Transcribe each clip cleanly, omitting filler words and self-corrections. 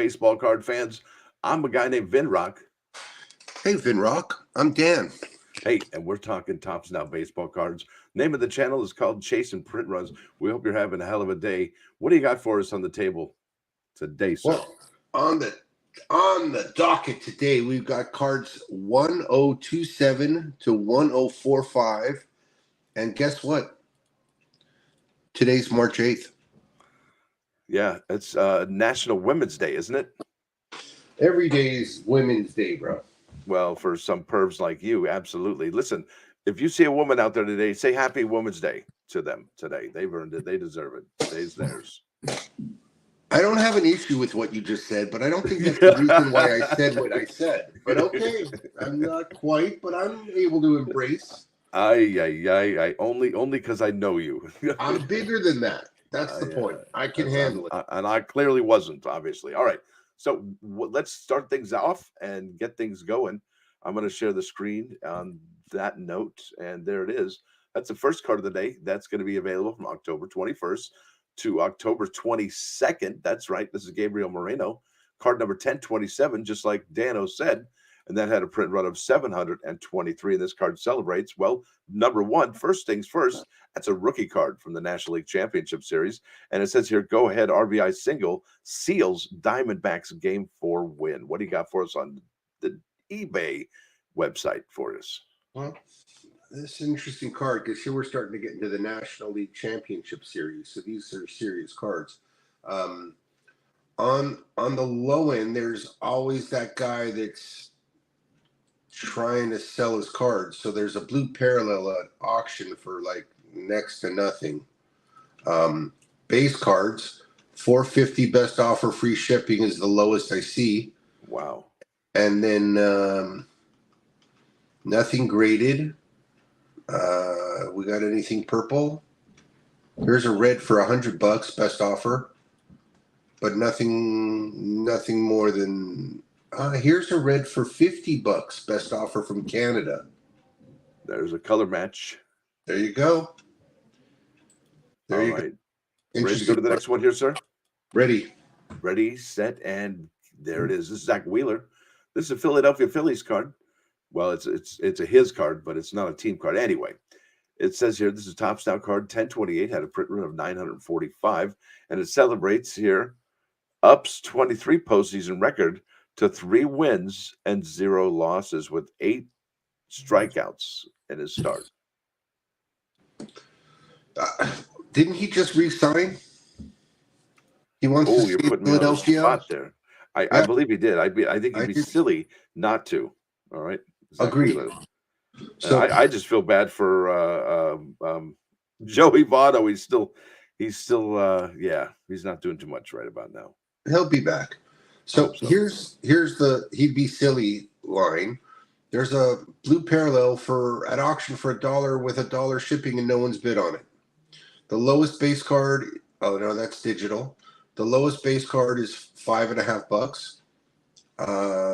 baseball card fans. I'm a guy named Vinrock. Hey, Vinrock. I'm Dan. Hey, and we're talking Tops Now baseball cards. Name of the channel is called Chase and Print Runs. We hope you're having a hell of a day. What do you got for us on the table today, sir? Well, on the docket today, we've got cards 1027 to 1045. And guess what? Today's March 8th. Yeah, it's National Women's Day, isn't it? Every day is Women's Day, bro. Well, for some pervs like you, absolutely. Listen, if you see a woman out there today, say Happy Women's Day to them today. They've earned it. They deserve it. Today's theirs. I don't have an issue with what you just said, but I don't think that's the reason why I said what I said. But okay, I'm not quite, but I'm able to embrace. I only because I know you. I'm bigger than that. That's the point. I can handle it. And I clearly wasn't, obviously. All right. So let's start things off and get things going. I'm going to share the screen on that note. And there it is. That's the first card of the day. That's going to be available from October 21st to October 22nd. That's right. This is Gabriel Moreno. Card number 1027, just like Dano said. And that had a print run of 723. And this card celebrates, well, number one, first things first, that's a rookie card from the National League Championship Series. And it says here, go ahead, RBI single, seals Diamondbacks Game 4 win. What do you got for us on the eBay website for us? Well, this is an interesting card because here we're starting to get into the National League Championship Series. So these are serious cards. On the low end, there's always that guy that's trying to sell his cards. So there's a blue parallel at auction for like next to nothing. Base cards, $450 best offer, free shipping is the lowest I see. Wow. And then nothing graded. We got anything purple? Here's a red for $100 best offer, but nothing more than. Here's a red for $50 best offer from Canada. There's a color match. There you go. All right. Ready to go to the next one here, sir? Ready, set, and there it is. This is Zach Wheeler. This is a Philadelphia Phillies card. Well, it's a his card, but it's not a team card. Anyway, it says here, this is Tops Now card 1028, had a print run of 945, and it celebrates here Up's 23 postseason record to 3 wins and 0 losses with 8 strikeouts in his start. Didn't he just re-sign? He wants to you're stay putting in Philadelphia. Me on the spot there. I believe he did. I think he'd be silly not to. All right. Agreed. So I just feel bad for Joey Votto. He's still he's not doing too much right about now. He'll be back. So here's the he'd be silly line. There's a blue parallel at auction for $1 with $1 shipping and no one's bid on it. The lowest base card, oh no, that's digital. The lowest base card is $5.50.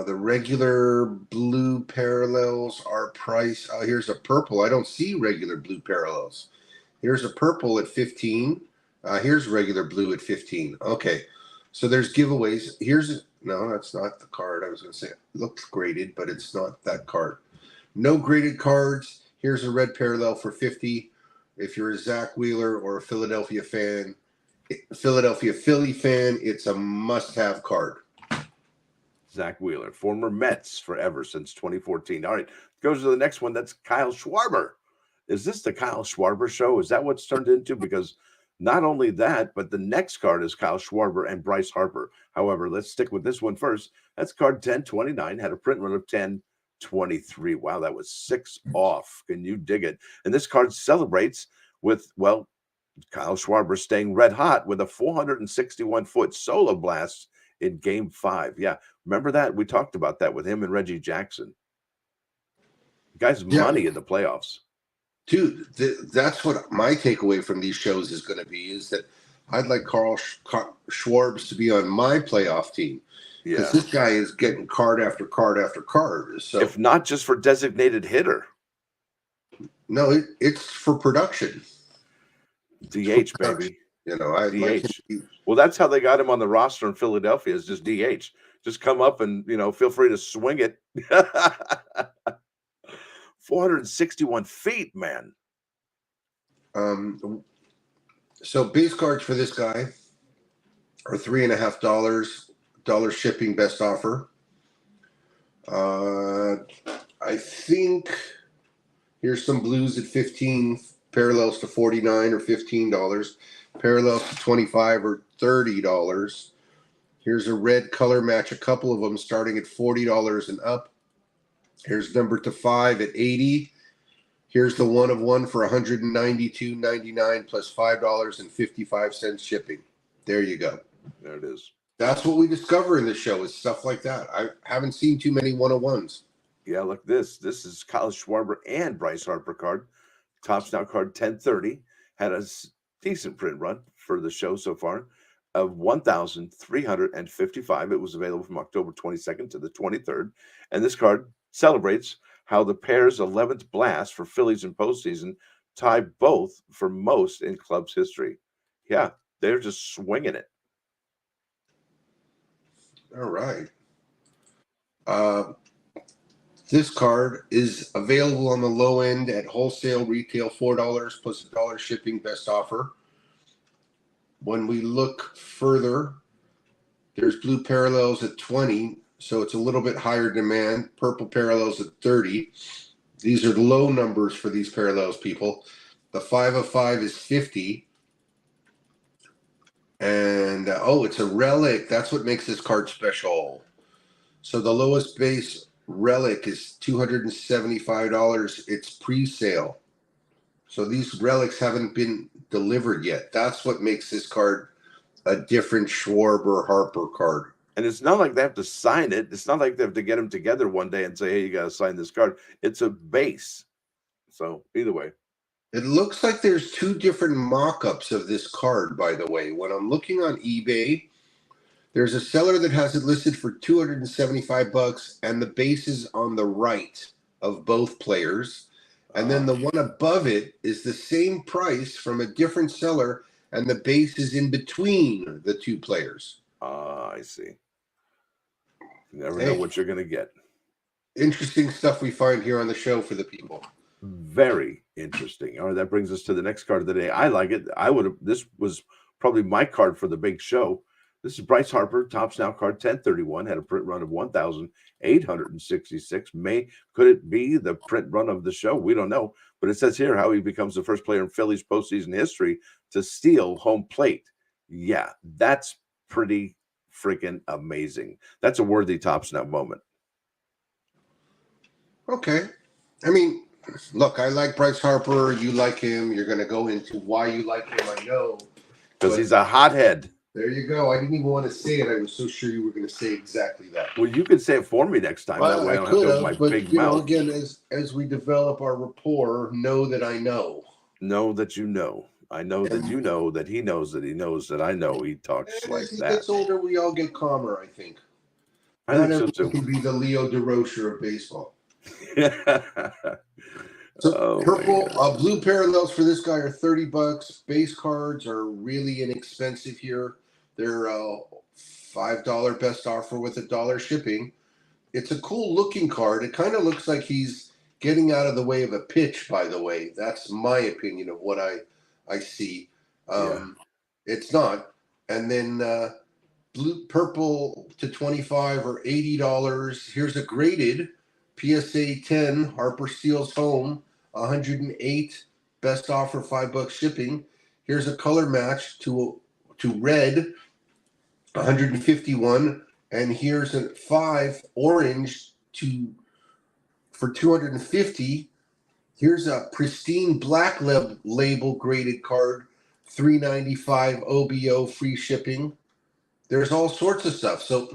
The regular blue parallels are priced. Here's a purple. I don't see regular blue parallels. Here's a purple at 15. Here's regular blue at 15. Okay. So there's giveaways. No, that's not the card. I was going to say it looks graded, but it's not that card. No graded cards. Here's a red parallel for 50. If you're a Zach Wheeler or a Philadelphia Philly fan, it's a must-have card. Zach Wheeler, former Mets forever since 2014. All right, goes to the next one. That's Kyle Schwarber. Is this the Kyle Schwarber show? Is that what's turned into? Because not only that, but the next card is Kyle Schwarber and Bryce Harper. However, let's stick with this one first. That's card 1029, had a print run of 1023. Wow, that was 6 off. Can you dig it? And this card celebrates with, well, Kyle Schwarber staying red hot with a 461-foot solo blast in Game 5. Yeah, remember that? We talked about that with him and Reggie Jackson. The guy's money in the playoffs. Dude, that's what my takeaway from these shows is going to be, is that I'd like Carl Schwarber to be on my playoff team. Because this guy is getting card after card after card. So, if not just for designated hitter. No, it's for production. DH, baby. You know, I like DH. Well, that's how they got him on the roster in Philadelphia, is just DH. Just come up and, feel free to swing it. 461 feet, man. So base cards for this guy are $3.50 shipping, best offer. I think here's some blues at 15, parallels to 49 or $15, parallels to 25 or $30. Here's a red color match, a couple of them starting at $40 and up. Here's number to 5 at 80. Here's the one of one for $192.99 plus $5.55 shipping. There you go. There it is. That's what we discover in the show, is stuff like that. I haven't seen too many 101s. Yeah, look, this is Kyle Schwarber and Bryce Harper card. Topps Now card 1030. Had a decent print run for the show so far of 1,355. It was available from October 22nd to the 23rd. And this card celebrates how the pair's 11th blast for Phillies in postseason tie both for most in club's history. Yeah, they're just swinging it. All right. This card is available on the low end at wholesale retail $4 plus $1 shipping, best offer. When we look further, there's blue parallels at 20, so it's a little bit higher demand. Purple parallels at 30. These are low numbers for these parallels, people. The 5 of 5 is 50. And it's a relic. That's what makes this card special. So the lowest base relic is $275. It's pre-sale. So these relics haven't been delivered yet. That's what makes this card a different Schwarber Harper card. And it's not like they have to sign it. It's not like they have to get them together one day and say, hey, you got to sign this card. It's a base. So either way. It looks like there's two different mock-ups of this card, by the way. When I'm looking on eBay, there's a seller that has it listed for $275, and the base is on the right of both players. And then the one above it is the same price from a different seller, and the base is in between the two players. I see. You never know what you're going to get. Interesting stuff we find here on the show for the people. Very interesting. All right, that brings us to the next card of the day. I like it. This was probably my card for the big show. This is Bryce Harper, Topps Now card 1031, had a print run of 1,866. Could it be the print run of the show? We don't know. But it says here how he becomes the first player in Phillies postseason history to steal home plate. Yeah, that's pretty freaking amazing. That's a worthy Topps Now moment. Okay. I mean, look, I like Bryce Harper. You like him. You're going to go into why you like him, I know. Because he's a hothead. There you go. I didn't even want to say it. I was so sure you were going to say exactly that. Well, you could say it for me next time. That way I don't have to open my big mouth. Again, as we develop our rapport, know that I know. Know that you know. I know that you know that he knows that he knows that I know he talks like as he that. gets older, we all get calmer, I think. I think so too. Can be the Leo DeRocher of baseball. So blue parallels for this guy are $30. Base cards are really inexpensive here. They're $5 best offer with $1 shipping. It's a cool looking card. It kind of looks like he's getting out of the way of a pitch, by the way. That's my opinion of what I see. It's not. And then purple to 25 or $80. Here's a graded PSA 10 Harper Steals Home, 108 best offer, $5 shipping. Here's a color match to red, 151, and here's a 5 orange for 250. Here's a pristine black label graded card, 395 OBO free shipping. There's all sorts of stuff. So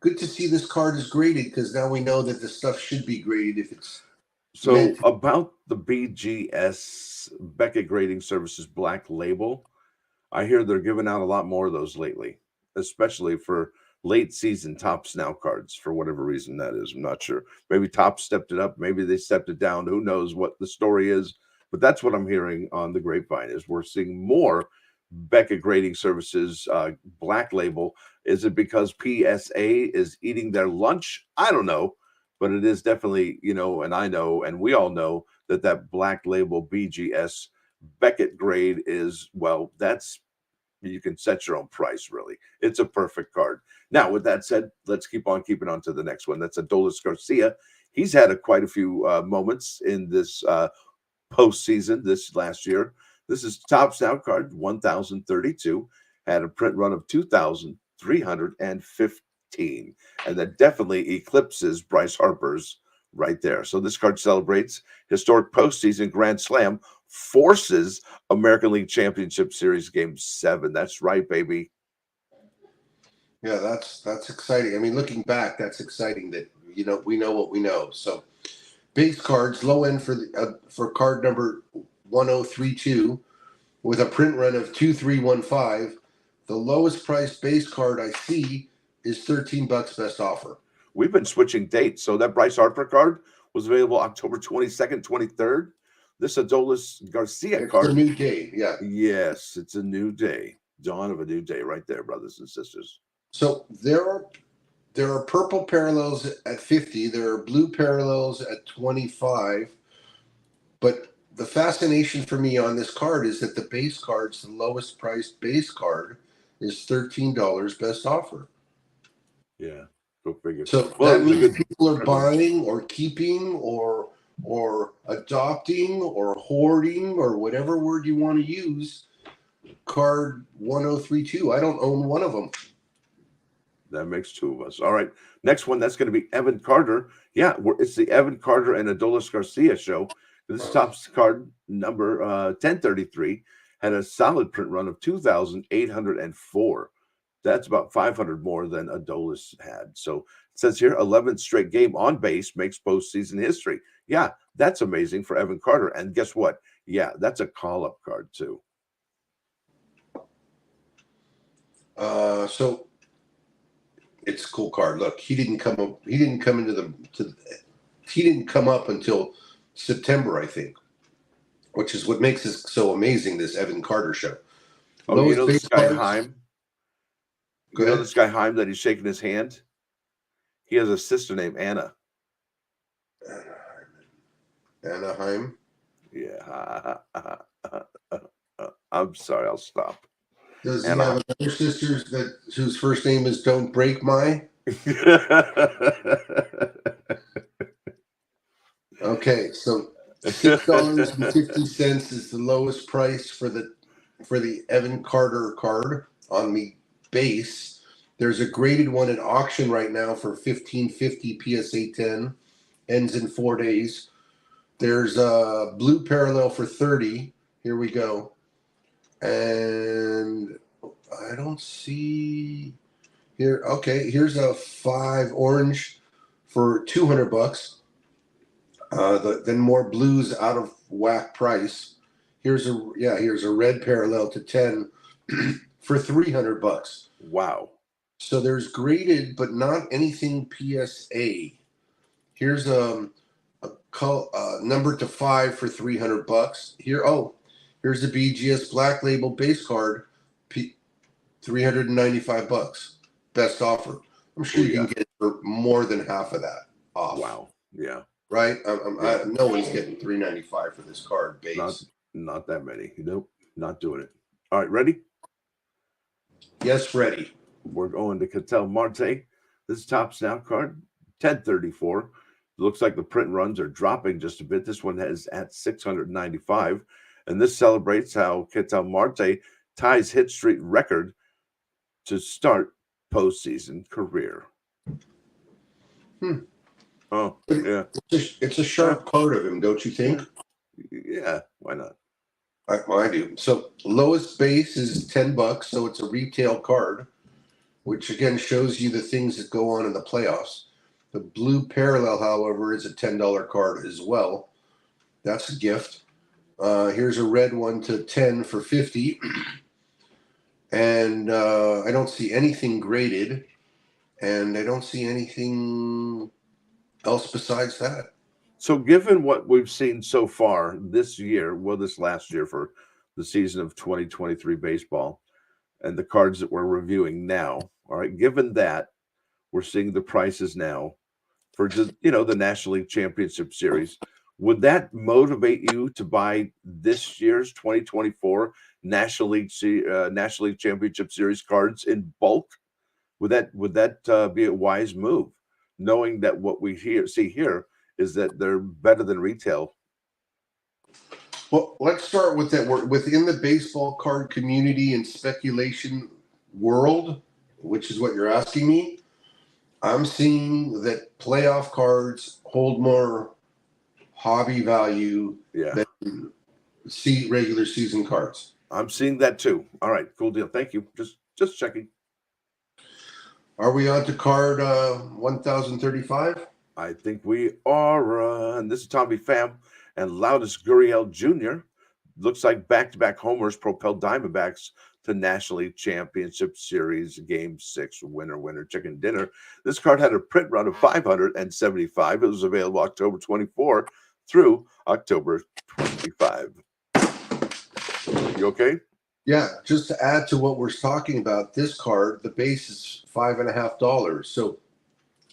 good to see this card is graded, because now we know that the stuff should be graded if it's so about the BGS Beckett Grading Services black label. I hear they're giving out a lot more of those lately, especially for late season Topps Now cards, for whatever reason that is. I'm not sure. Maybe Topps stepped it up. Maybe they stepped it down. Who knows what the story is? But that's what I'm hearing on the grapevine, is we're seeing more Beckett Grading Services Black Label. Is it because PSA is eating their lunch? I don't know, but it is definitely, and I know, and we all know that Black Label BGS Beckett grade is, well, that's, you can set your own price, really. It's a perfect card. Now, with that said, let's keep on keeping on to the next one. That's Adolis Garcia. He's had quite a few moments in this postseason this last year. This is Topps Now card 1032, had a print run of 2,315, and that definitely eclipses Bryce Harper's right there. So this card celebrates historic postseason grand slam, forces American League Championship Series Game 7. That's right, baby. Yeah, that's exciting. I mean, looking back, that's exciting that we know what we know. So base cards, low end for card number 1032 with a print run of 2315. The lowest price base card I see is $13 best offer. We've been switching dates. So that Bryce Harper card was available October 22nd, 23rd. This Adolis Garcia card. It's a new day, yeah. Yes, it's a new day. Dawn of a new day right there, brothers and sisters. So there are purple parallels at 50. There are blue parallels at 25. But the fascination for me on this card is that the base card's the lowest priced base card is $13 best offer. Yeah, go figure. So that means people are buying or keeping or adopting or hoarding or whatever word you want to use. Card 1032. I don't own one of them. That makes two of us. All right. Next one, that's going to be Evan Carter. Yeah, it's the Evan Carter and Adolis Garcia show. This Topps card number 1033 had a solid print run of 2,804. That's about 500 more than Adolis had. So it says here, 11th straight game on base makes postseason history. Yeah, that's amazing for Evan Carter. And guess what? Yeah, that's a call-up card too. So it's a cool card. Look, he didn't come up until September, I think, which is what makes this so amazing, this Evan Carter show. Oh, you know this guy Heim? You know this guy Heim that he's shaking his hand? He has a sister named Anna. Anaheim? Yeah. I'm sorry, I'll stop. Does he have another sister whose first name is Don't Break My? Okay, so $6.50 is the lowest price for the Evan Carter card on the base. There's a graded one at auction right now for $15.50 PSA 10, ends in 4 days. There's a blue parallel for $30. Here we go. And I don't see here. Okay, here's a 5 orange for $200. Then more blues out of whack price. Here's a red parallel to 10 for $300. Wow. So there's graded, but not anything PSA. Here's a number to 5 for $300. Here's the BGS Black Label base card, $395. Best offer. I'm sure you can get it for more than half of that off. Wow. Yeah. Right? No one's getting $395 for this card base. Not that many. Nope. Not doing it. All right, ready? Yes, ready. We're going to Ketel Marte. This Topps Now card, 1034. Looks like the print runs are dropping just a bit. This one is at 695. And this celebrates how Ketel Marte ties hit streak record to start postseason career. Oh, yeah. It's a sharp card of him, don't you think? Yeah, why not? I do. So lowest base is $10, so it's a retail card, which again shows you the things that go on in the playoffs. The blue parallel, however, is a $10 card as well. That's a gift. Here's a red one to 10 for $50. And I don't see anything graded, and I don't see anything else besides that. So given what we've seen so far this year, this last year for the season of 2023 baseball and the cards that we're reviewing now. All right, given that we're seeing the prices now for just, the National League Championship Series, would that motivate you to buy this year's 2024 National League Championship Series cards in bulk? Would that be a wise move, knowing that what we see here is that they're better than retail? Well, let's start with that. We're within the baseball card community and speculation world, which is what you're asking me. I'm seeing that playoff cards hold more hobby value Yeah, than regular season cards. I'm seeing that too. All right, cool deal. Thank you. Just checking. Are we on to card 1035? I think we are. And this is Tommy Pham and Loudest Gurriel Jr. Looks like back-to-back homers propelled Diamondbacks to National League Championship Series Game 6 winner chicken dinner. This card had a print run of 575. It was available October 24 through October 25. You okay? Yeah, just to add to what we're talking about, this card, the base is $5.50. So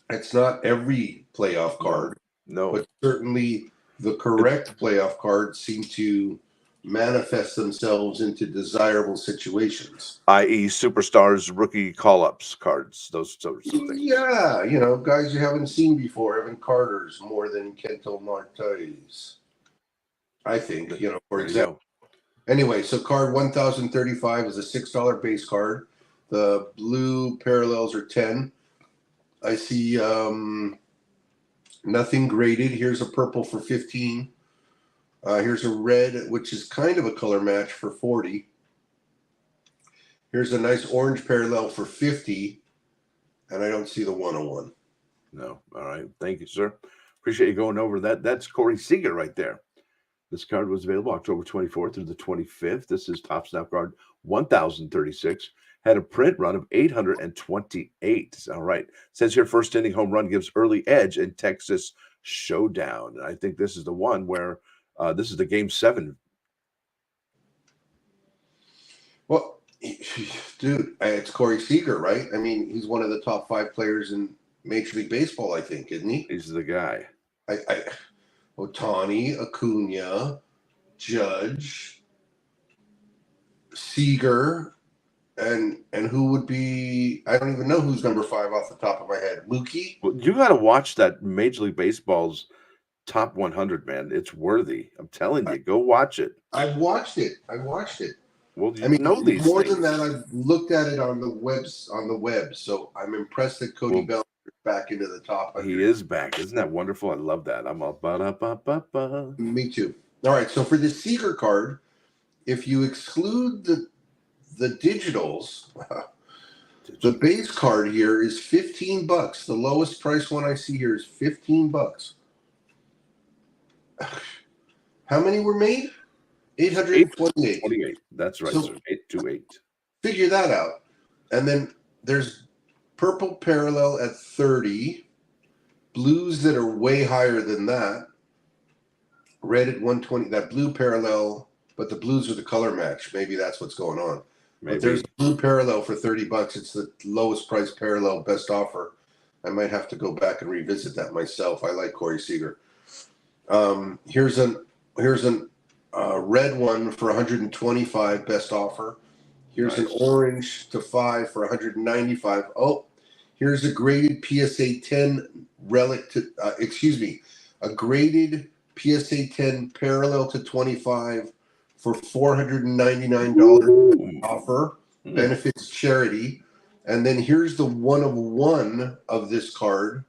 it's not every playoff card, No. but certainly the correct playoff cards seem to manifest themselves into desirable situations. i.e. Superstars rookie call-ups cards, those sorts of things. Yeah, guys you haven't seen before. Evan Carter's more than Kento Marte's. I think, for example. Anyway, so card 1035 is a $6 base card. The blue parallels are 10. I see nothing graded. Here's a purple for 15. Here's a red, which is kind of a color match, for 40. Here's a nice orange parallel for 50. And I don't see the 101. No. All right. Thank you, sir. Appreciate you going over that. That's Corey Seager right there. This card was available October 24th through the 25th. This is Top Snap card 1036. Had a print run of 828. All right. Says here, first inning home run gives early edge in Texas showdown. And I think this is the one where this is the Game 7. Well, dude, it's Corey Seager, right? I mean, he's one of the top 5 players in Major League Baseball, I think, isn't he? He's the guy. Ohtani, Acuna, Judge, Seager, and who would be? I don't even know who's number 5 off the top of my head. Mookie. Well, you got to watch that Major League Baseball's top 100, man. It's worthy. I'm telling you, go watch it. I watched it. Well, you know these more things. than that, I've looked at it on the web. So I'm impressed that Cody Bellinger is back into the top 100. He is back. Isn't that wonderful? I love that. I'm all ba-da-ba-ba-ba. Me too. All right. So for the Seager card, if you exclude the digitals, the base card here is $15. The lowest price one I see here is $15. How many were made? 828. 28. That's right, sir. 828. Figure that out. And then there's purple parallel at 30, blues that are way higher than that, red at 120. That blue parallel, but the blues are the color match. Maybe that's what's going on. Maybe. But there's a blue parallel for $30. It's the lowest price parallel, best offer. I might have to go back and revisit that myself. I like Corey Seager. Here's an red one for 125, best offer. Here's an orange to 5 for 195. Oh, here's a graded PSA 10 relic to a graded PSA 10 parallel to 25 for $499 offer. Benefits charity. And then here's the 1 of 1 of this card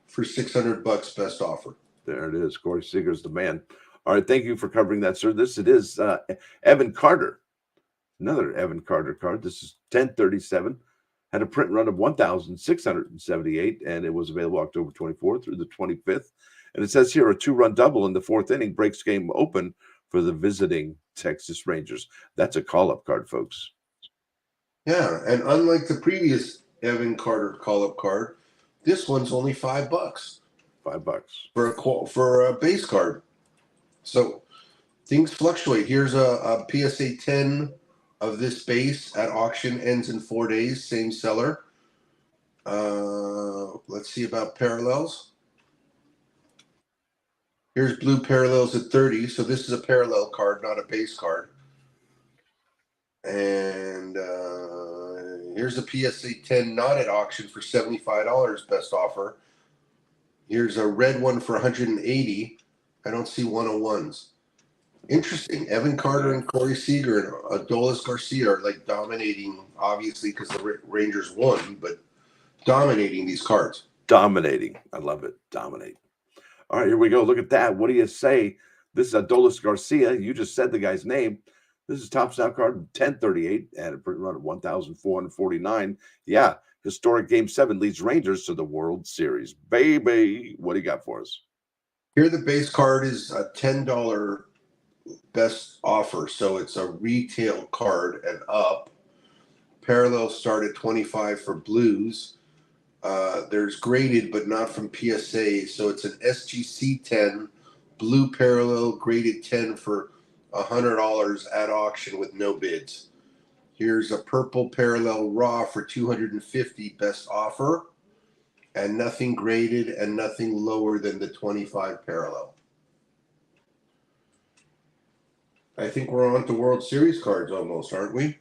for $600, best offer. There it is. Corey Seager's the man. All right, thank you for covering that, sir. It is Evan Carter. Another Evan Carter card. This is 1037. Had a print run of 1,678, and it was available October 24th through the 25th. And it says here a 2-run double in the 4th inning breaks game open for the visiting Texas Rangers. That's a call-up card, folks. Yeah, and unlike the previous Evan Carter call-up card, this one's only $5. $5 for a base card. So things fluctuate. Here's a PSA 10 of this base at auction, ends in 4 days. Same seller. Let's see about parallels. Here's blue parallels at 30. So this is a parallel card, not a base card. And here's a PSA 10 not at auction for $75, best offer. Here's a red one for 180. I don't see 101s. Interesting. Evan Carter and Corey Seager and Adolis Garcia are like dominating, obviously, because the Rangers won, but dominating these cards. Dominating. I love it. Dominate. All right, here we go. Look at that. What do you say? This is Adolis Garcia. You just said the guy's name. This is Topps Now card 1038 and a print run of 1,449. Yeah, historic Game 7 leads Rangers to the World Series. Baby, what do you got for us? Here, the base card is a $10 best offer, so it's a retail card and up. Parallels start at 25 for blues. There's graded, but not from PSA, so it's an SGC 10 blue parallel graded 10 for $100 at auction with no bids. Here's a purple parallel raw for $250 best offer, and nothing graded and nothing lower than the 25 parallel. I think we're on to World Series cards almost, aren't we?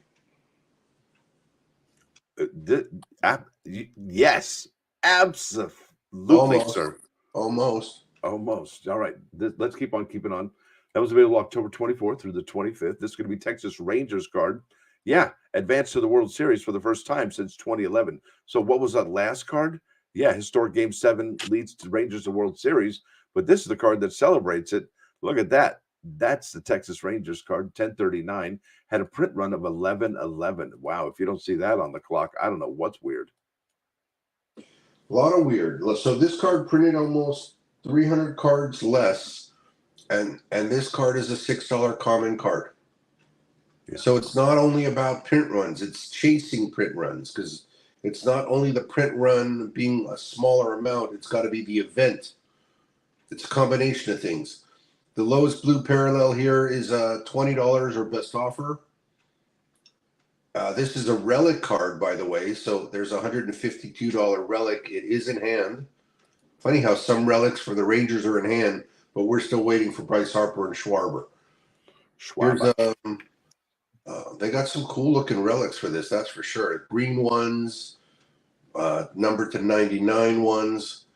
Yes, absolutely, Almost, sir. Almost. All right, let's keep on keeping on. That was available October 24th through the 25th. This is going to be Texas Rangers card. Yeah, advanced to the World Series for the first time since 2011. So what was that last card? Yeah, historic Game 7 leads to Rangers to World Series. But this is the card that celebrates it. Look at that. That's the Texas Rangers card, 1039. Had a print run of 1111. Wow, if you don't see that on the clock, I don't know what's weird. A lot of weird. So this card printed almost 300 cards less, and this card is a $6 common card. Yeah. So it's not only about print runs, it's chasing print runs, because it's not only the print run being a smaller amount, it's got to be the event. It's a combination of things. The lowest blue parallel here is $20 or best offer. This is a relic card, by the way, so there's a $152 relic. It is in hand. Funny how some relics for the Rangers are in hand, but we're still waiting for Bryce Harper and Schwarber. They got some cool looking relics for this, that's for sure. Green ones, numbered to 99 ones.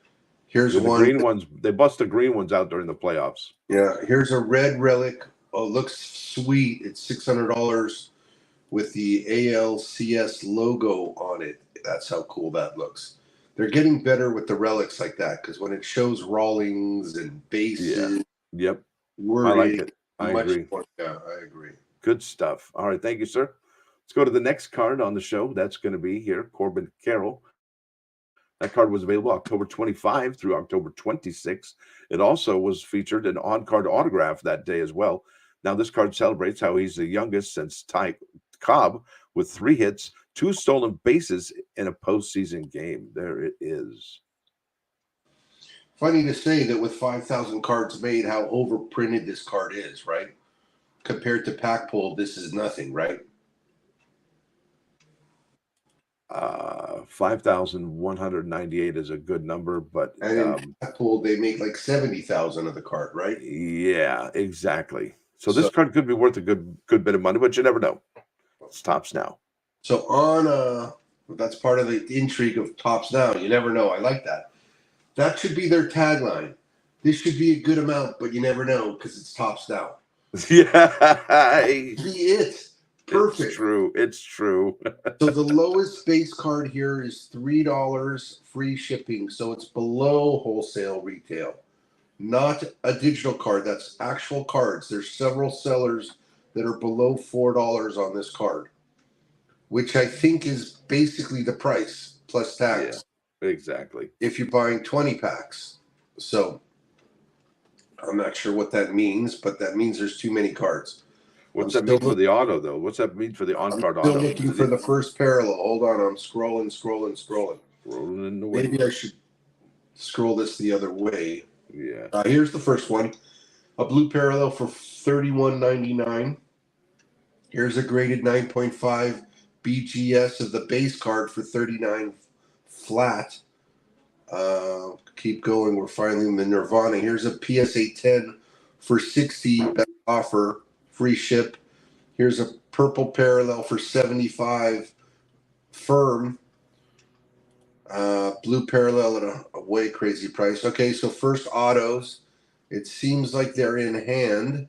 Here's one. Green ones. They bust the green ones out during the playoffs. Yeah, here's a red relic. Oh, looks sweet. It's $600 with the ALCS logo on it. That's how cool that looks. They're getting better with the relics like that, because when it shows Rawlings and bases, yep, I like it. I agree. Yeah, I agree. Good stuff. All right, thank you, sir. Let's go to the next card on the show. That's going to be here, Corbin Carroll. That card was available October 25 through October 26. It also was featured an on-card autograph that day as well. Now, this card celebrates how he's the youngest since Ty Cobb with 3 hits, 2 stolen bases in a postseason game. There it is. Funny to say that with 5,000 cards made, how overprinted this card is, right? Compared to Pack Pull, this is nothing, right? 5,198 is a good number, but in Pack Pull they make like 70,000 of the card, right? Yeah, exactly. So this card could be worth a good bit of money, but you never know. It's Topps Now. So on that's part of the intrigue of Topps Now. You never know. I like that. That should be their tagline. This should be a good amount, but you never know because it's Topps Now. Yeah, be it. Perfect. It's true. It's true. So the lowest base card here is $3 free shipping. So it's below wholesale retail, not a digital card. That's actual cards. There's several sellers that are below $4 on this card, which I think is basically the price plus tax. Yeah, exactly. If you're buying 20 packs. So I'm not sure what that means, but that means there's too many cards. What's that mean for the auto, though? What's that mean for the on-card auto? I'm still looking for the first parallel. Hold on, I'm scrolling. Rolling away. Maybe I should scroll this the other way. Yeah. Here's the first one. A blue parallel for $31.99. Here's a graded 9.5 BGS of the base card for 39 flat. Keep going. We're finally in the Nirvana. Here's a PSA 10 for 60 best offer, free ship. Here's a purple parallel for 75 firm. Blue parallel at a way crazy price. Okay, so first autos. It seems like they're in hand.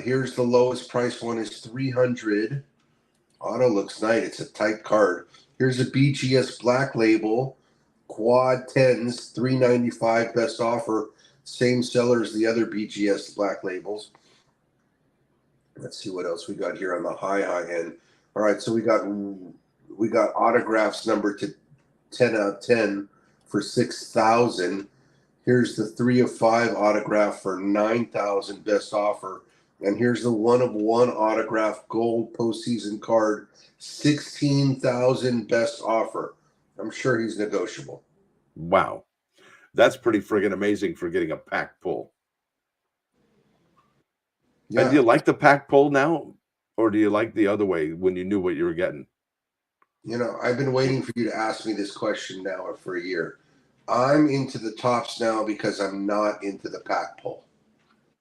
Here's the lowest price one is 300. Auto looks nice. It's a tight card. Here's a BGS black label. Quad 10s, 395 best offer. Same seller as the other BGS black labels. Let's see what else we got here on the high end. All right, so we got autographs numbered to 10 out of 10 for 6,000. Here's the 3 of 5 autograph for 9,000 best offer. And here's the 1 of 1 autograph gold postseason card, 16,000 best offer. I'm sure he's negotiable. Wow. That's pretty friggin' amazing for getting a pack pull. Yeah. And do you like the pack pull now? Or do you like the other way when you knew what you were getting? You know, I've been waiting for you to ask me this question now for a year. I'm into the tops now because I'm not into the pack pull.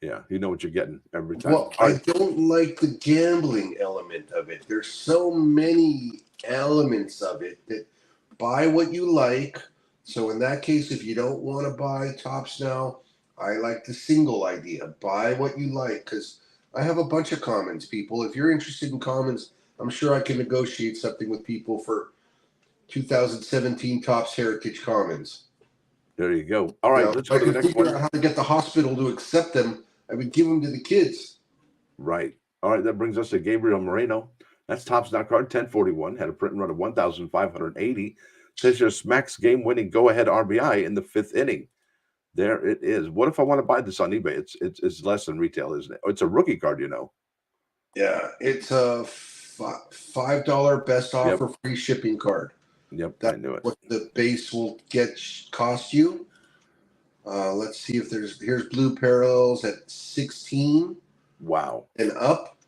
Yeah, you know what you're getting every time. Well, I don't like the gambling element of it. There's so many elements of it that buy what you like. So in that case, if you don't want to buy tops now, I like the single idea. Buy what you like, because I have a bunch of commons, people. If you're interested in commons, I'm sure I can negotiate something with people for 2017 Tops Heritage Commons. There you go. All right, let's go to the next one. Figure out how to get the hospital to accept them. I would give them to the kids. Right. All right, that brings us to Gabriel Moreno. That's Topps Now card 1041. Had a print run of 1,580. Says your Smacks game-winning go-ahead RBI in the 5th inning. There it is. What if I want to buy this on eBay? It's less than retail, isn't it? It's a rookie card, you know. Yeah, it's a $5 best offer free shipping card. Yep, That's I knew it. What the base will cost you. Let's see if here's blue parallels at 16. Wow. And up.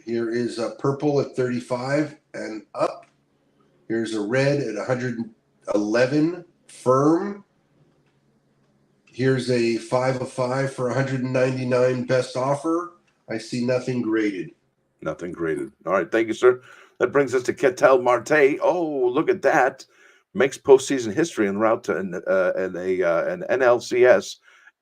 Here is a purple at 35 and up. Here's a red at 111 firm. Here's a 5 of 5 for 199 best offer. I see nothing graded. Nothing graded. All right, thank you, sir. That brings us to Ketel Marte. Oh, look at that. Makes postseason history en route to an NLCS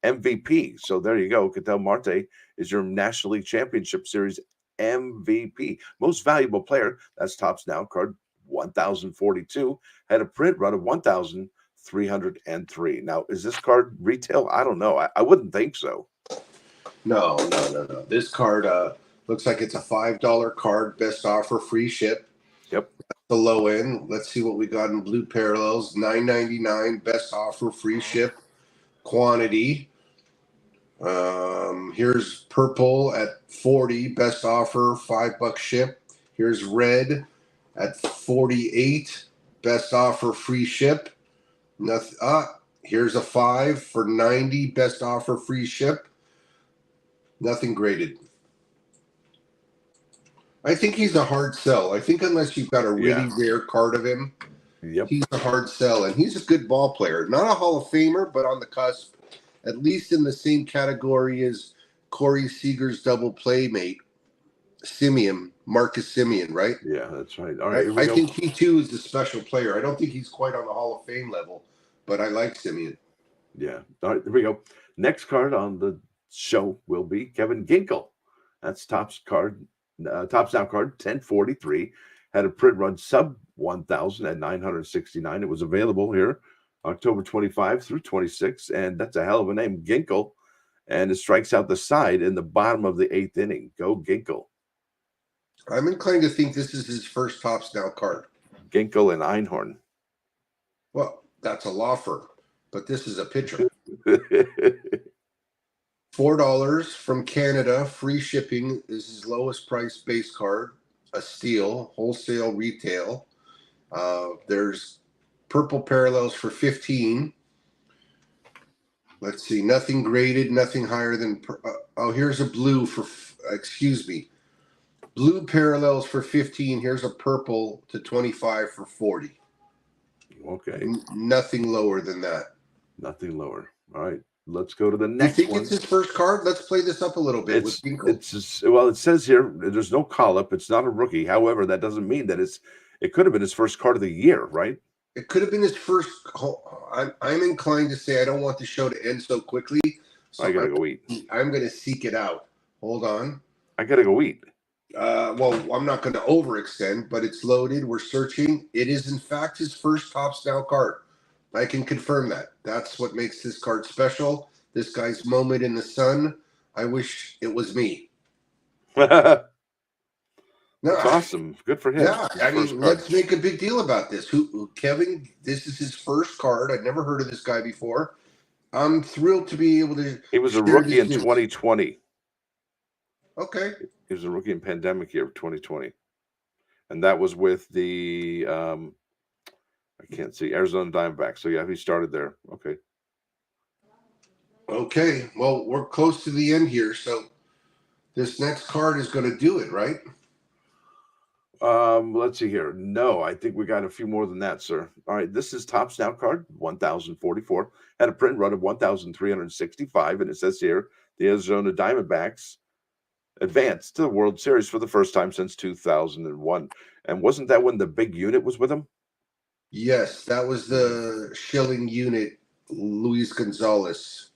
MVP. So there you go. Ketel Marte is your National League Championship Series MVP. Most valuable player. That's Topps Now card 1,042. Had a print run of 1,303. Now, is this card retail? I don't know. I wouldn't think so. No. This card looks like it's a $5 card, best offer, free ship. Yep. The low end. Let's see what we got in blue parallels. $9.99, best offer, free ship, quantity. Here's purple at 40, best offer, $5 ship. Here's red at 48, best offer, free ship. Nothing. Here's a 5 for 90, best offer, free ship. Nothing graded. I think he's a hard sell. I think unless you've got a really rare card of him, he's a hard sell. And he's a good ball player. Not a Hall of Famer, but on the cusp, at least in the same category as Corey Seager's double playmate, Marcus Semien, right? Yeah, that's right. All right. I think he too is a special player. I don't think he's quite on the Hall of Fame level, but I like Semien. Yeah. All right, here we go. Next card on the show will be Kevin Ginkel. That's Topps Now card 1043. Had a print run sub 1,000 at 969. It was available here October 25 through 26, and that's a hell of a name, Ginkel. And it strikes out the side in the bottom of the 8th inning. Go Ginkel. I'm inclined to think this is his first Topps Now card. Ginkel and Einhorn. Well, that's a law firm, but this is a pitcher. $4 from Canada, free shipping. This is lowest price base card, a steal, wholesale retail. There's purple parallels for 15. Let's see. Nothing graded, nothing higher than. Oh, here's a blue for. Excuse me. Blue parallels for 15. Here's a purple to 25 for 40. Okay. Nothing lower than that. Nothing lower. All right. Let's go to the You next think one. it's his first card? Let's play this up a little bit with Finkel. Well, it says here there's no call up. It's not a rookie. However, that doesn't mean that it could have been his first card of the year, right? It could have been his first. I'm inclined to say I don't want the show to end so quickly. So I gotta go eat. I'm going to seek it out. Hold on. I gotta go eat. Well, I'm not going to overextend, but it's loaded. We're searching. It is, in fact, his first Topps Now card. I can confirm that. That's what makes this card special. This guy's moment in the sun. I wish it was me. That's awesome. Good for him. Yeah, I mean, let's make a big deal about this. Kevin, this is his first card. I'd never heard of this guy before. I'm thrilled to be able to. He was a rookie in 2020. Okay. He was a rookie in pandemic year of 2020. And that was with the I can't see, Arizona Diamondbacks. So yeah, he started there. Okay. Okay. Well, we're close to the end here, so this next card is going to do it, right? Let's see here. No, I think we got a few more than that, sir. All right, this is Topps Now card 1044. Had a print run of 1365, and it says here the Arizona Diamondbacks advanced to the World Series for the first time since 2001. And wasn't that when the big unit was with him? Yes, that was the Schilling unit, Luis Gonzalez.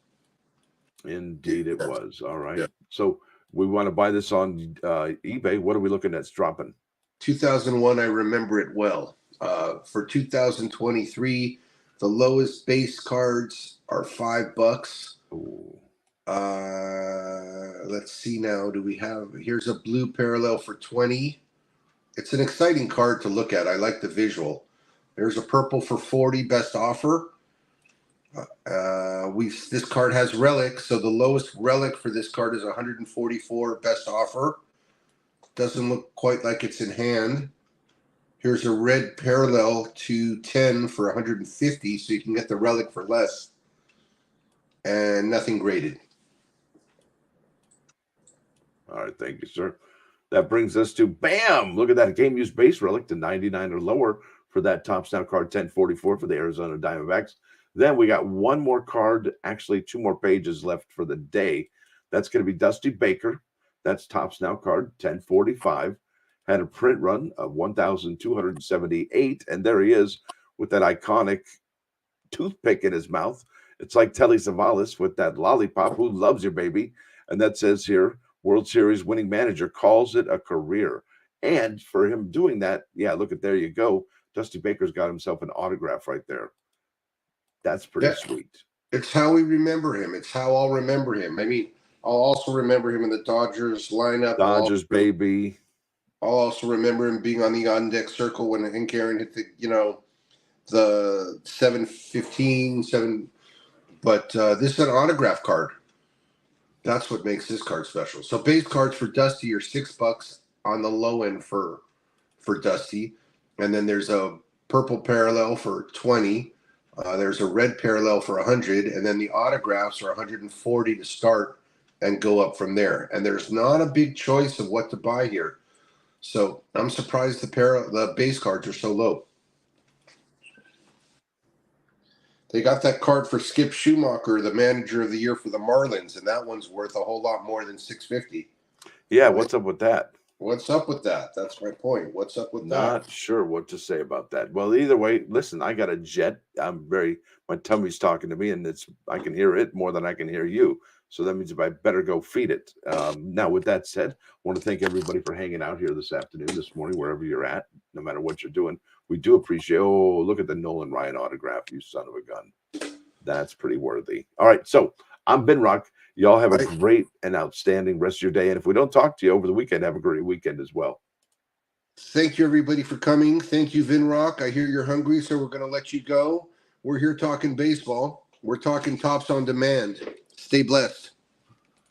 Indeed, it was. All right. Yeah. So we want to buy this on eBay. What are we looking at? It's dropping. 2001, I remember it well. For 2023, the lowest base cards are $5. Ooh. Let's see now. Do we have? Here's a blue parallel for 20. It's an exciting card to look at. I like the visual. There's a purple for 40, best offer. This card has relic, so the lowest relic for this card is 144, best offer. Doesn't look quite like it's in hand. Here's a red parallel to 10 for 150, so you can get the relic for less. And nothing graded. All right, thank you, sir. That brings us to bam! Look at that game used base relic to 99 or lower for that Topps Now card 1044 for the Arizona Diamondbacks. Then we got one more card, actually 2 more pages left for the day. That's going to be Dusty Baker. That's Topps Now card 1045. Had a print run of 1,278, and there he is with that iconic toothpick in his mouth. It's like Telly Savalas with that lollipop. Who loves your baby? And that says here, World Series winning manager calls it a career. And for him doing that, yeah, look at, there you go. Dusty Baker's got himself an autograph right there. That's pretty sweet. It's how we remember him. It's how I'll remember him. I mean, I'll also remember him in the Dodgers lineup. Dodgers, baby. I'll also remember him being on the on-deck circle when Hank Aaron hit the 7-15. But this is an autograph card. That's what makes this card special. So base cards for Dusty are $6 on the low end for Dusty. And then there's a purple parallel for 20. There's a red parallel for 100. And then the autographs are 140 to start and go up from there. And there's not a big choice of what to buy here. So I'm surprised the base cards are so low. They got that card for Skip Schumacher, the manager of the year for the Marlins, and that one's worth a whole lot more than $650. Yeah, what's up with that? What's up with that? That's my point. What's up with that? Not sure what to say about that. Well, either way, listen, I got a jet. My tummy's talking to me, and I can hear it more than I can hear you. So that means I better go feed it. Now, with that said, I want to thank everybody for hanging out here this afternoon, this morning, wherever you're at, no matter what you're doing. We do appreciate. Oh, look at the Nolan Ryan autograph, you son of a gun. That's pretty worthy. All right, so I'm Ben Rock. Y'all have a great and outstanding rest of your day. And if we don't talk to you over the weekend, have a great weekend as well. Thank you, everybody, for coming. Thank you, Vin Rock. I hear you're hungry, so we're going to let you go. We're here talking baseball. We're talking Topps on Demand. Stay blessed.